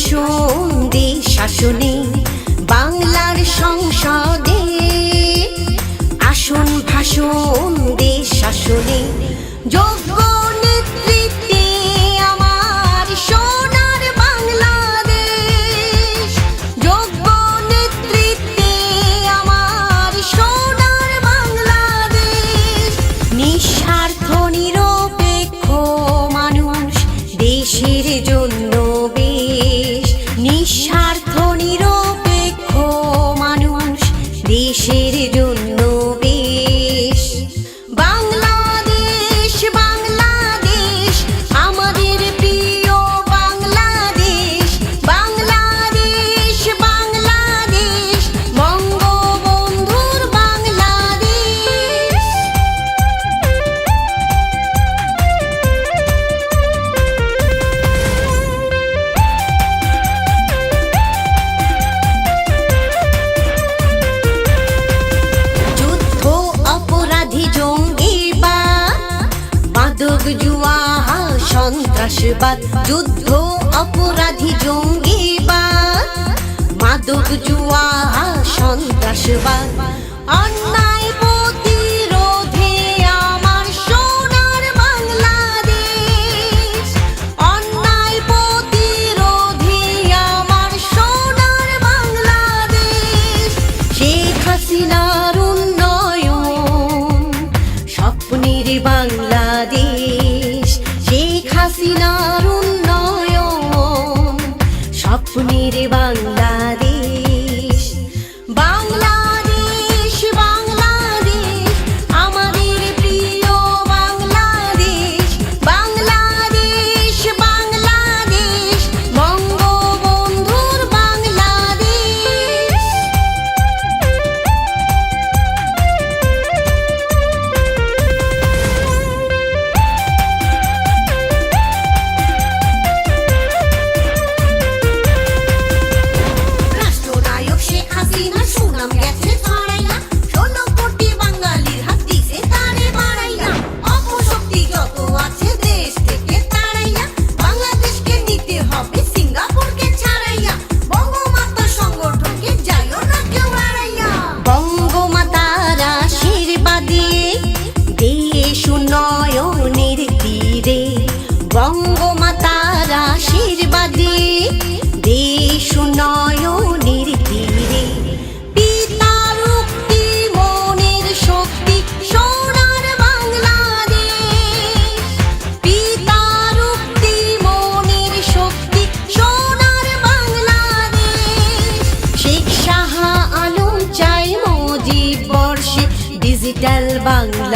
ভাষণ দেশ শাসনে বাংলার সংসদে আসন ভাষণ দেশ শাসনে যোগ্য নেতৃত্বে আমার সোনার বাংলাদেশ যোগ্য নেতৃত্বে আমার সোনার বাংলাদেশ নিঃস্বার্থ নিরপেক্ষ মানুষ দেশের জন্য বেশ নিঃস্বার্থ নিরপেক্ষ মানুষ দেশের জন্য বেশ বাংলাদেশ বাংলাদেশ আমাদের প্রিয় বাংলাদেশ বাংলাদেশ বাংলাদেশ বঙ্গবন্ধুর বাংলাদেশ যুদ্ধ অপরাধী জঙ্গিবাদ মাদক জুয়া সন্ত্রাসবাদ যুদ্ধ অপরাধী জঙ্গিবাদ মাদক জুয়া সন্ত্রাসবাদ অন্যায় প্রতিরোধে আমার সোনার বাংলাদেশ অন্যায় প্রতিরোধে আমার সোনার বাংলাদেশ শেখ হাসিনার উন্নয়ন স্বপ্নের বাংলাদেশ শেখ হাসিনার উন্নয়ন স্বপ্নের বাংলাদেশ বাংলাদেশ বাংলাদেশ আমাদের প্রিয় বাংলাদেশ বাংলাদেশ বাংলাদেশ বঙ্গবন্ধুর বাংলাদেশ রাষ্ট্রনায়ক শেখ হাসিনার সুনাম গেছে ছড়াইয়া ১৬ কোটি বাঙালির হাত দিছে তারে বাড়াইয়া অপশক্তি যত আছে দেশ থেকে তাড়াইয়া বাংলাদেশকে নিতে হবে সিঙ্গাপুরকে ছাড়াইয়া বঙ্গমাতা সংগঠনকে যাইও না কেউ হারাইয়া বঙ্গমাতার আশীর্বাদে দেশ উন্নয়নের তীরে বঙ্গমাতার আশীর্বাদে দেশ উন্নয়নের তীরে পিতার উক্তি মনের শক্তি সোনার বাংলাদেশ পিতার উক্তি মনের শক্তি সোনার বাংলাদেশ শেখ শাহ আলম চাই মুজিব বর্ষে ডিজিটাল বাংলা